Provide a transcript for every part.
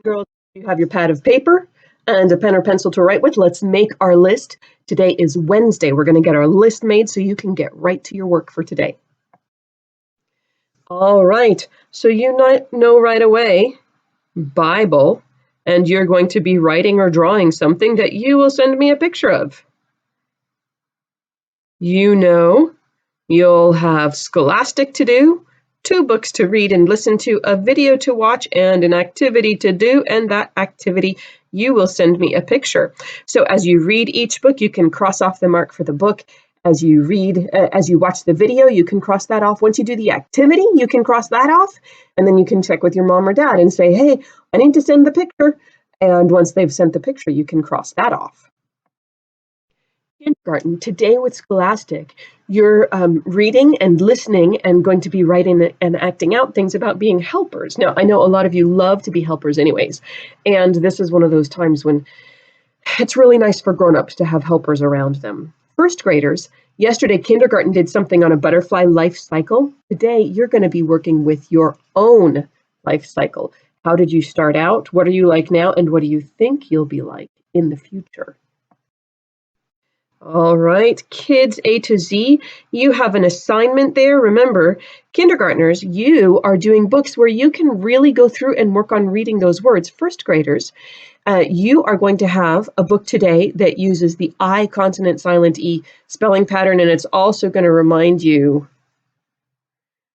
Girls, you have your pad of paper and a pen or pencil to write with. Let's make our list. Today is Wednesday. We're going to get our list made so you can get right to your work for today. All right, so you know right away, Bible, and you're going to be writing or drawing something that you will send me a picture of. You know you'll have Scholastic to do, 2 books to read and listen to, a video to watch, and an activity to do, and that activity you will send me a picture. So as you read each book, you can cross off the mark for the book. As you watch the video, you can cross that off. Once you do the activity, you can cross that off, and then you can check with your mom or dad and say, hey, I need to send the picture. And once they've sent the picture, you can cross that off. Kindergarten, today with Scholastic, you're reading and listening and going to be writing and acting out things about being helpers. Now, I know a lot of you love to be helpers anyways, and this is one of those times when it's really nice for grown-ups to have helpers around them. First graders, yesterday kindergarten did something on a butterfly life cycle. Today, you're going to be working with your own life cycle. How did you start out? What are you like now? And what do you think you'll be like in the future? All right, kids A to Z, you have an assignment there. Remember, kindergartners, you are doing books where you can really go through and work on reading those words. First graders, you are going to have a book today that uses the I consonant silent E spelling pattern, and it's also going to remind you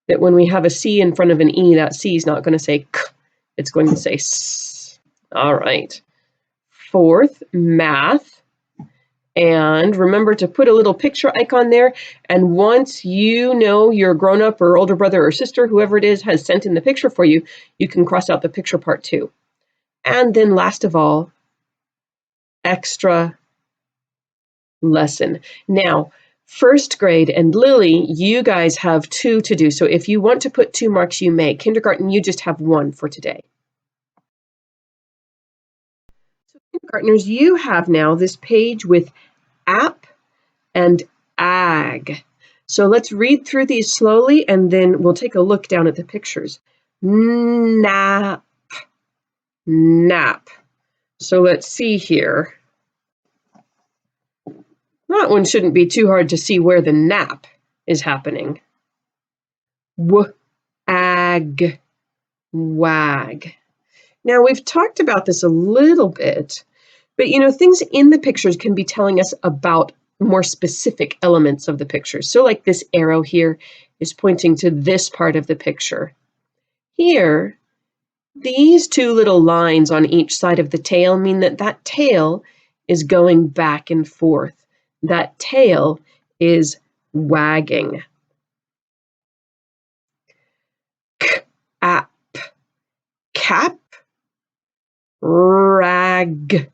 that when we have a C in front of an E, that C is not going to say K, it's going to say S. All right. Fourth, math. And remember to put a little picture icon there. And once you know your grown-up or older brother or sister, whoever it is, has sent in the picture for you, you can cross out the picture part too. And then last of all, extra lesson. Now, first grade and Lily, you guys have 2 to do. So if you want to put 2 marks, you may. Kindergarten, you just have 1 for today. So kindergartners, you have now this page with app and ag. So let's read through these slowly and then we'll take a look down at the pictures. Nap, nap. So let's see here. That one shouldn't be too hard to see where the nap is happening. Ag, wag. Now we've talked about this a little bit, but you know, things in the pictures can be telling us about more specific elements of the picture. So like this arrow here is pointing to this part of the picture. Here, these 2 little lines on each side of the tail mean that that tail is going back and forth. That tail is wagging. Cap, cap, rag,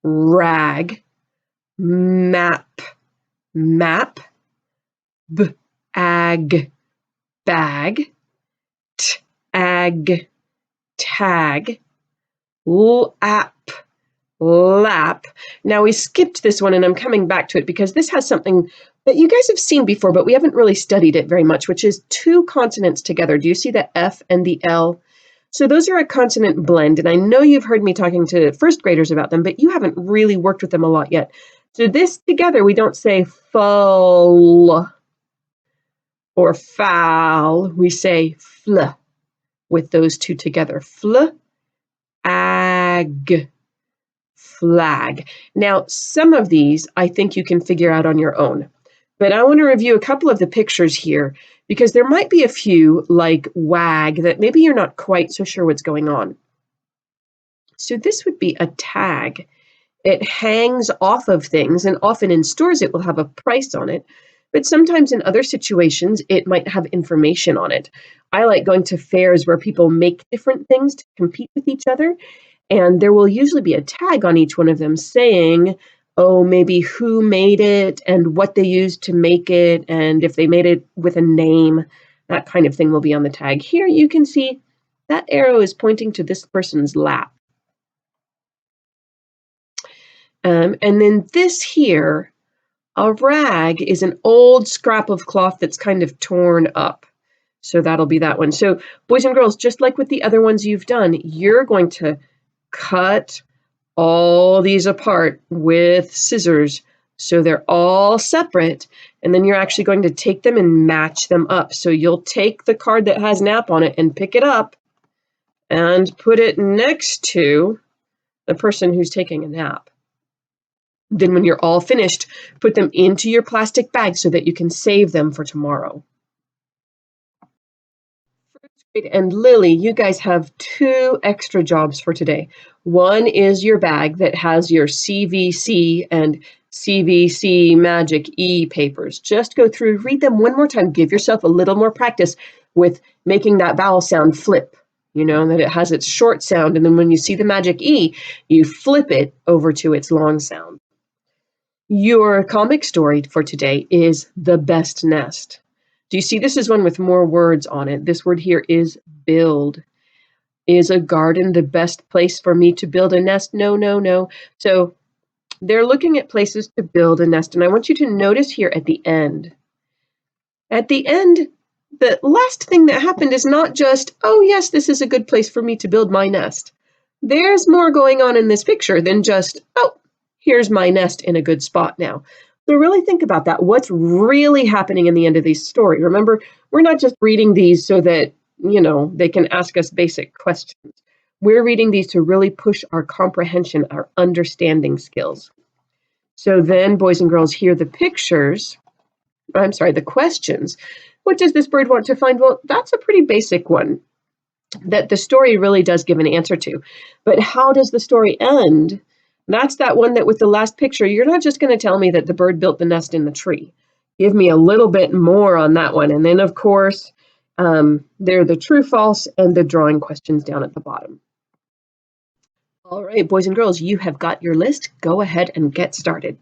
rag, map, map, ag, bag, ag, tag, lap, lap. Now we skipped this one and I'm coming back to it because this has something that you guys have seen before, but we haven't really studied it very much, which is 2 consonants together. Do you see the F and the L? So those are a consonant blend, and I know you've heard me talking to first graders about them, but you haven't really worked with them a lot yet. So this together, we don't say full or foul, we say fl with those 2 together. Fl, ag, flag. Now, some of these I think you can figure out on your own, but I want to review a couple of the pictures here because there might be a few like wag that maybe you're not quite so sure what's going on. So this would be a tag. It hangs off of things, and often in stores it will have a price on it, but sometimes in other situations it might have information on it. I like going to fairs where people make different things to compete with each other, and there will usually be a tag on each one of them saying, oh, maybe who made it and what they used to make it, and if they made it with a name, that kind of thing will be on the tag. Here you can see that arrow is pointing to this person's lap. And then this here, a rag, is an old scrap of cloth that's kind of torn up. So that'll be that one. So boys and girls, just like with the other ones you've done, you're going to cut all these apart with scissors so they're all separate, and then you're actually going to take them and match them up. So you'll take the card that has nap on it and pick it up and put it next to the person who's taking a nap. Then when you're all finished, put them into your plastic bag so that you can save them for tomorrow. And Lily, you guys have 2 extra jobs for today. One is your bag that has your CVCe and CVCe Magic E papers. Just go through, read them one more time. Give yourself a little more practice with making that vowel sound flip. You know, that it has its short sound, and then when you see the Magic E, you flip it over to its long sound. Your comic story for today is The Best Nest. Do you see this is one with more words on it? This word here is build. Is a garden the best place for me to build a nest? No, no, no. So they're looking at places to build a nest. And I want you to notice here at the end. At the end, the last thing that happened is not just, oh, yes, this is a good place for me to build my nest. There's more going on in this picture than just, oh, here's my nest in a good spot now. So really think about that. What's really happening in the end of this story? Remember, we're not just reading these so that, you know, they can ask us basic questions. We're reading these to really push our comprehension, our understanding skills. So then, boys and girls, here are the pictures. I'm sorry, the questions. What does this bird want to find? Well, that's a pretty basic one that the story really does give an answer to. But how does the story end? That's that one that with the last picture, you're not just going to tell me that the bird built the nest in the tree. Give me a little bit more on that one. And then, of course, there are the true, false, and the drawing questions down at the bottom. All right, boys and girls, you have got your list. Go ahead and get started.